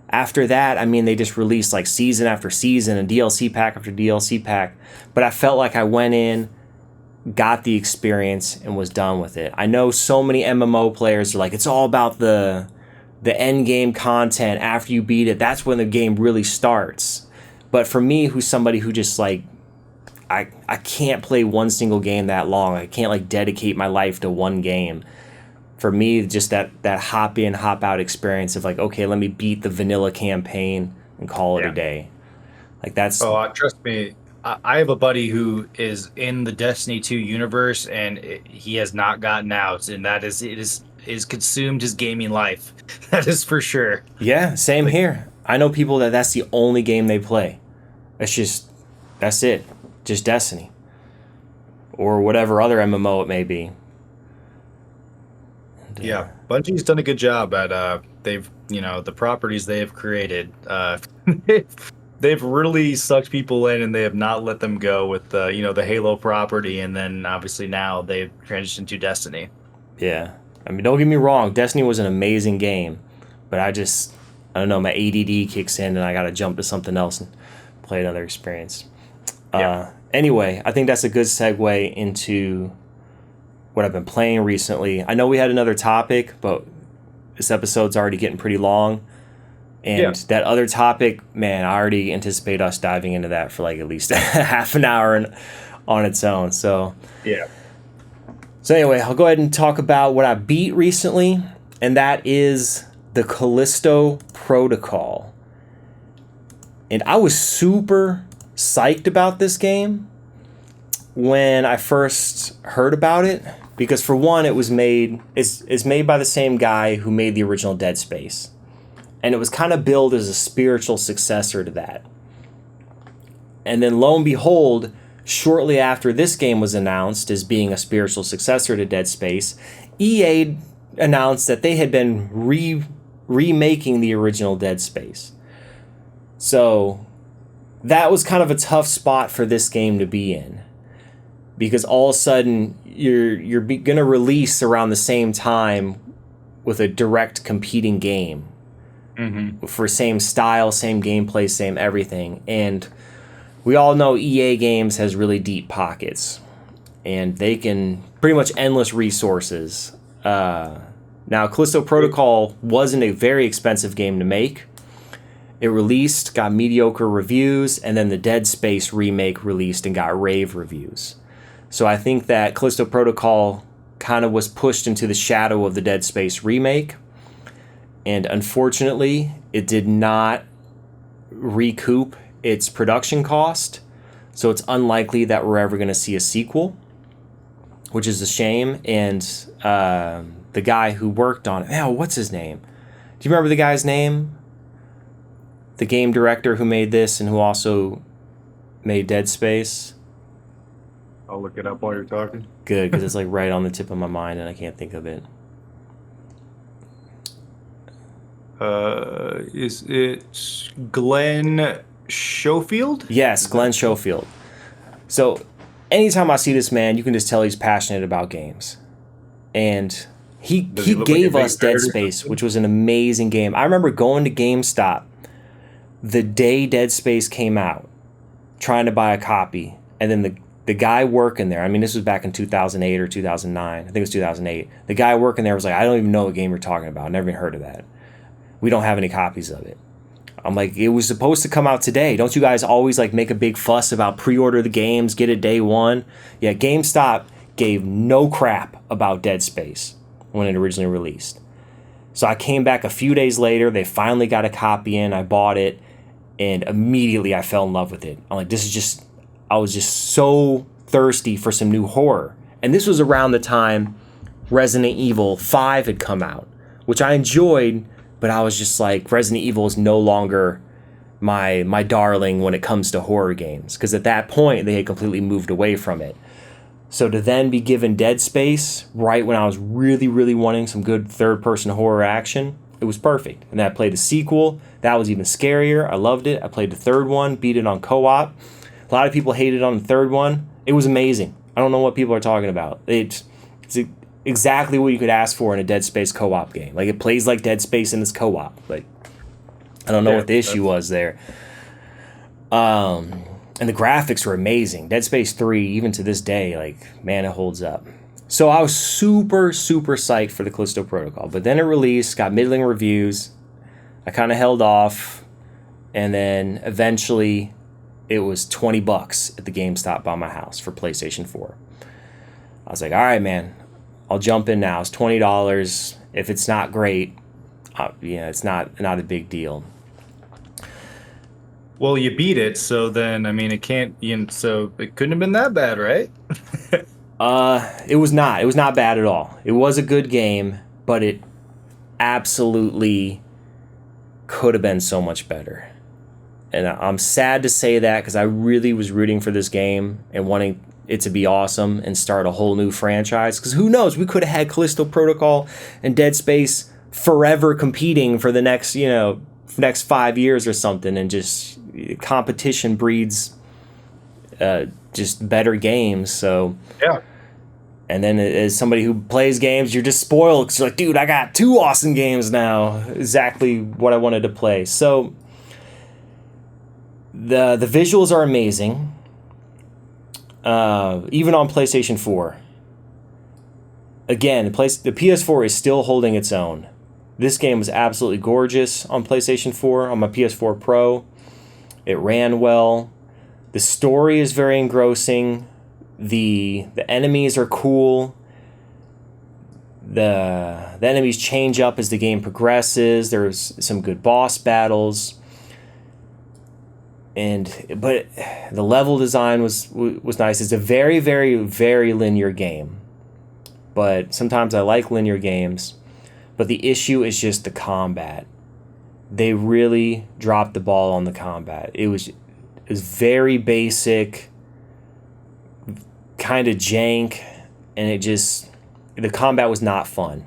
After that, I mean, they just released like season after season and DLC pack after DLC pack. But I felt like I went in, got the experience, and was done with it. I know so many MMO players are like, it's all about the end game content. After you beat it, that's when the game really starts. But for me, who's somebody who just like, I can't play one single game that long. I can't like dedicate my life to one game. For me, just that hop in, hop out experience of like, okay, let me beat the vanilla campaign and call it a day. Like that's. Oh, trust me, I have a buddy who is in the Destiny 2 universe, and he has not gotten out, and it is consumed his gaming life. That is for sure. Yeah, same here. I know people that's the only game they play. That's it, just Destiny, or whatever other MMO it may be. Yeah, Bungie's done a good job at they've the properties they have created. They've really sucked people in, and they have not let them go with the Halo property, and then obviously now they've transitioned to Destiny. Yeah, I mean, don't get me wrong, Destiny was an amazing game, but I don't know, my ADD kicks in, and I got to jump to something else and play another experience. Anyway, I think that's a good segue into what I've been playing recently. I know we had another topic, but this episode's already getting pretty long. And that other topic, man, I already anticipate us diving into that for like at least half an hour on its own. So anyway, I'll go ahead and talk about what I beat recently, and that is the Calisto Protocol. And I was super psyched about this game when I first heard about it, because for one, it's made by the same guy who made the original Dead Space, and it was kind of billed as a spiritual successor to that. And then lo and behold, shortly after this game was announced as being a spiritual successor to Dead Space, EA announced that they had been remaking the original Dead Space. So that was kind of a tough spot for this game to be in, because all of a sudden you're going to release around the same time with a direct competing game for same style, same gameplay, same everything. And we all know EA Games has really deep pockets, and they can pretty much endless resources. Now, Callisto Protocol wasn't a very expensive game to make. It released, got mediocre reviews, and then the Dead Space remake released and got rave reviews. So I think that Callisto Protocol kind of was pushed into the shadow of the Dead Space remake. And unfortunately, it did not recoup its production cost. So it's unlikely that we're ever going to see a sequel, which is a shame. And the guy who worked on it, what's his name? Do you remember the guy's name? The game director who made this and who also made Dead Space. I'll look it up while you're talking. Good, because it's like right on the tip of my mind and I can't think of it. Is it Glenn Schofield? Yes, Glenn Schofield. So anytime I see this man, you can just tell he's passionate about games. And he gave us Dead Space, which was an amazing game. I remember going to GameStop the day Dead Space came out, trying to buy a copy. And then the guy working there, I mean, this was back in 2008 or 2009. I think it was 2008. The guy working there was like, I don't even know what game you're talking about. I never even heard of that. We don't have any copies of it. I'm like, it was supposed to come out today. Don't you guys always like make a big fuss about pre-order the games, get it day one? Yeah, GameStop gave no crap about Dead Space when it originally released. So I came back a few days later. They finally got a copy in. I bought it. And immediately I fell in love with it. I'm like, I was just so thirsty for some new horror. And this was around the time Resident Evil 5 had come out, which I enjoyed, but I was just like, Resident Evil is no longer my darling when it comes to horror games. Because at that point, they had completely moved away from it. So to then be given Dead Space right when I was really, really wanting some good third-person horror action, it was perfect. And then I played the sequel. That was even scarier. I loved it. I played the third one, beat it on co-op. A lot of people hated on the third one. It was amazing. I don't know what people are talking about. It's exactly what you could ask for in a Dead Space co-op game. Like, it plays like Dead Space in its co-op. Like, I don't know what the issue was there. And the graphics were amazing. Dead Space 3, even to this day, like, man, it holds up. So I was super, super psyched for the Callisto Protocol. But then it released, got middling reviews. I kind of held off. And then eventually it was $20 at the GameStop by my house for PlayStation 4. I was like, all right, man, I'll jump in now. It's $20. If it's not great, it's not a big deal. Well, you beat it, so then, I mean, it can't, so it couldn't have been that bad, right? It was not. It was not bad at all. It was a good game, but it absolutely could have been so much better. And I'm sad to say that because I really was rooting for this game and wanting it to be awesome and start a whole new franchise. Because who knows? We could have had Callisto Protocol and Dead Space forever competing for the next 5 years or something. And just competition breeds just better games. So yeah. And then as somebody who plays games, you're just spoiled because you're like, dude, I got 2 awesome games now. Exactly what I wanted to play. So the visuals are amazing. Even on PlayStation 4. Again, the PS4 is still holding its own. This game was absolutely gorgeous on PlayStation 4, on my PS4 Pro. It ran well. The story is very engrossing. The enemies are cool. The enemies change up as the game progresses. There's some good boss battles. But the level design was nice. It's a very, very, very linear game. But sometimes I like linear games. But the issue is just the combat. They really dropped the ball on the combat. It was very basic, kind of jank, and the combat was not fun.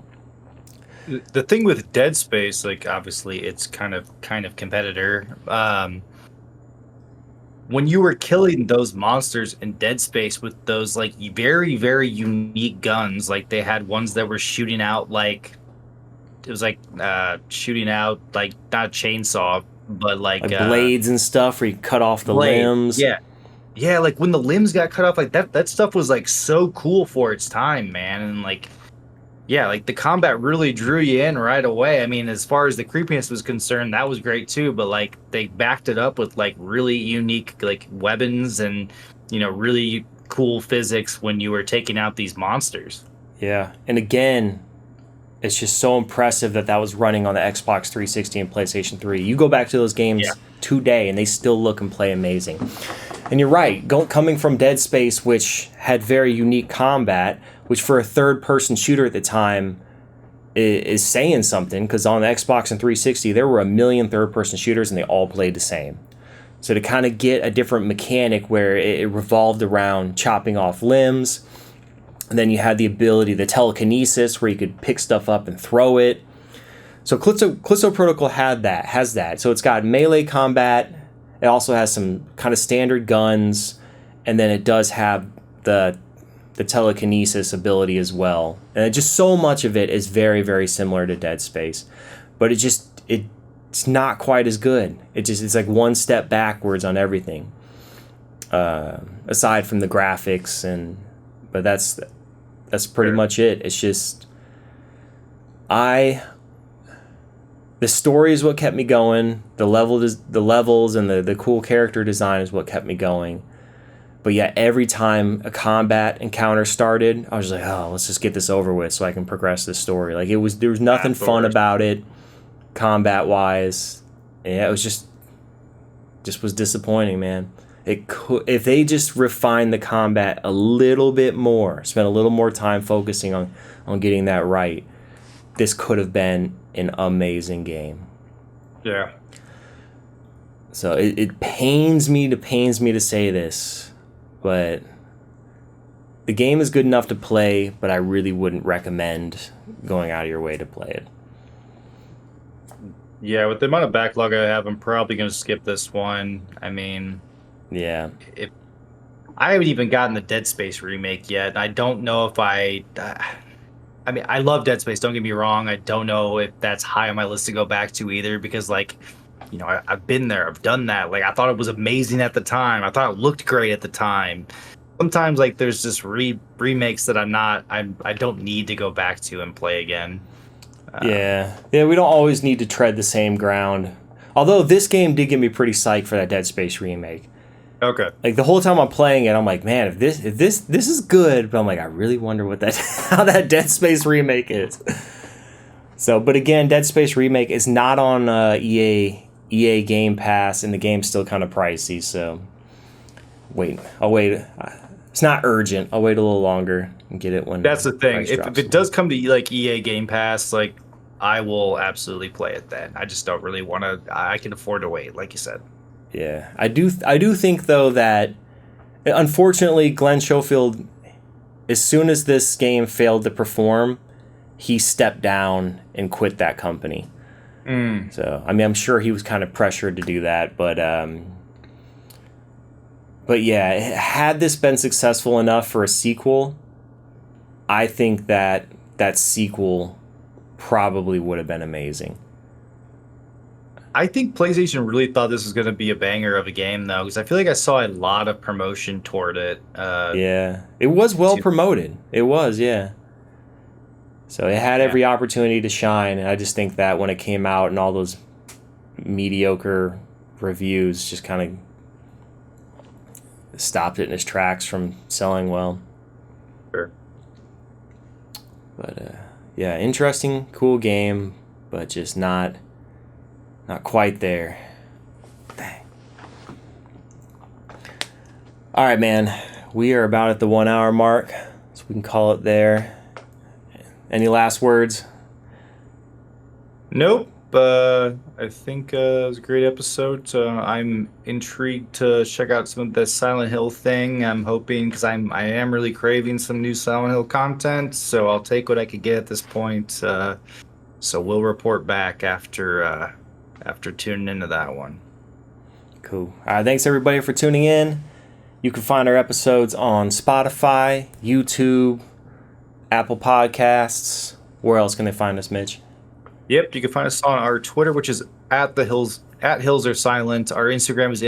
The thing with Dead Space, like, obviously it's kind of competitor. When you were killing those monsters in Dead Space with those like very, very unique guns, like they had ones that were shooting out like shooting out like not a chainsaw, but like blades and stuff where you cut off the limbs. Yeah, like when the limbs got cut off, like that stuff was like so cool for its time, man. And like, yeah, like the combat really drew you in right away. I mean, as far as the creepiness was concerned, that was great too. But like they backed it up with like really unique like weapons and really cool physics when you were taking out these monsters. Yeah. And again, it's just so impressive that that was running on the Xbox 360 and PlayStation 3. You go back to those Yeah. games today and they still look and play amazing. And you're right, coming from Dead Space, which had very unique combat, which for a third-person shooter at the time is saying something, because on the Xbox and 360, there were a million third-person shooters and they all played the same. So to kind of get a different mechanic where it revolved around chopping off limbs, and then you had the ability, the telekinesis, where you could pick stuff up and throw it. So Callisto Protocol has that. So it's got melee combat. It also has some kind of standard guns, and then it does have the telekinesis ability as well. And just so much of it is very, very similar to Dead Space, but it's not quite as good. It's like one step backwards on everything, aside from the graphics but that's pretty much it. It's just the story is what kept me going. The levels and the cool character design is what kept me going. But yeah, every time a combat encounter started, I was like, oh, let's just get this over with so I can progress this story. Like there was nothing fun about it, combat wise. Yeah, it was just was disappointing, man. If they just refined the combat a little bit more, spent a little more time focusing on getting that right, this could have been an amazing game. Yeah. So it pains me to say this, but the game is good enough to play, but I really wouldn't recommend going out of your way to play it. Yeah, with the amount of backlog I have, I'm probably going to skip this one. I mean, yeah. I haven't even gotten the Dead Space remake yet. I don't know if I mean, I love Dead Space, don't get me wrong. I don't know if that's high on my list to go back to either, because, like, you know, I've been there, I've done that. Like, I thought it was amazing at the time. I thought it looked great at the time. Sometimes, like, there's just remakes that I don't need to go back to and play again. Yeah, we don't always need to tread the same ground. Although this game did get me pretty psyched for that Dead Space remake. Okay. Like the whole time I'm playing it, I'm like, man, if this is good, but I'm like, I really wonder how that Dead Space remake is. So, but again, Dead Space remake is not on EA Game Pass, and the game's still kind of pricey. So, I'll wait. It's not urgent. I'll wait a little longer and get it when. That's the thing. If it does come to like EA Game Pass, like, I will absolutely play it then. I just don't really want to. I can afford to wait, like you said. Yeah, I do think though that unfortunately Glenn Schofield, as soon as this game failed to perform, he stepped down and quit that company. So I mean, I'm sure he was kind of pressured to do that, but yeah, had this been successful enough for a sequel, I think that sequel probably would have been amazing. I think PlayStation really thought this was going to be a banger of a game, though, because I feel like I saw a lot of promotion toward it. Yeah, it was well promoted. It was, yeah. So it had every opportunity to shine, and I just think that when it came out and all those mediocre reviews just kind of stopped it in its tracks from selling well. Sure. But yeah, interesting, cool game, but just not quite there. Dang. All right, man. We are about at the 1 hour mark, so we can call it there. Any last words? Nope. I think it was a great episode. I'm intrigued to check out some of the Silent Hill thing. I'm hoping, because I am really craving some new Silent Hill content, so I'll take what I could get at this point. So we'll report back after tuning into that one. Cool. Thanks everybody for tuning in. You can find our episodes on Spotify, YouTube, Apple Podcasts. Where else can they find us, Mitch? Yep, you can find us on our Twitter, which is at Hills Are Silent. Our Instagram is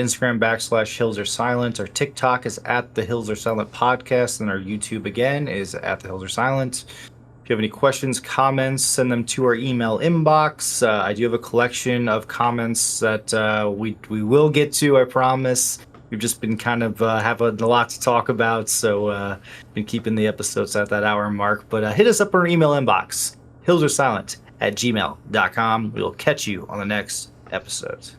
Hills Are Silent. Our TikTok is at the Hills Are Silent podcast, and our YouTube again is at the Hills Are Silent. If you have any questions, comments, send them to our email inbox. I do have a collection of comments that we will get to, I promise. we've just been kind of having a lot to talk about, so been keeping the episodes at that hour mark. But hit us up on our email inbox, hillsaresilent@gmail.com. We'll catch you on the next episode.